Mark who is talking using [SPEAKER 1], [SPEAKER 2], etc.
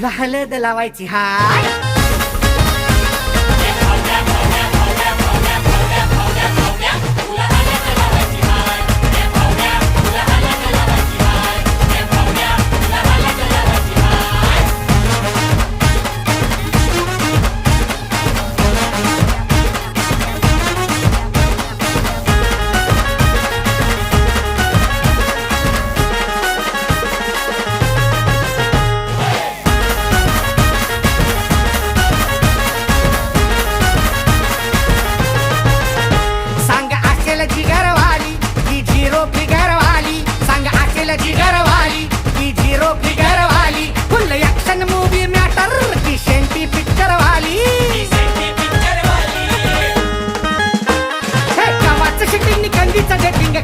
[SPEAKER 1] तुला हळद लावायची हाय. जिगरवाली की झिरो फिगरवाली, सांग असेल जिगरवाली की झिरो फिगरवाली, फुल ऍक्शन मूवी मॅटर की शेंटी पिक्चरवाली. हे गावाचं शूटिंग कंदीचं डेटिंग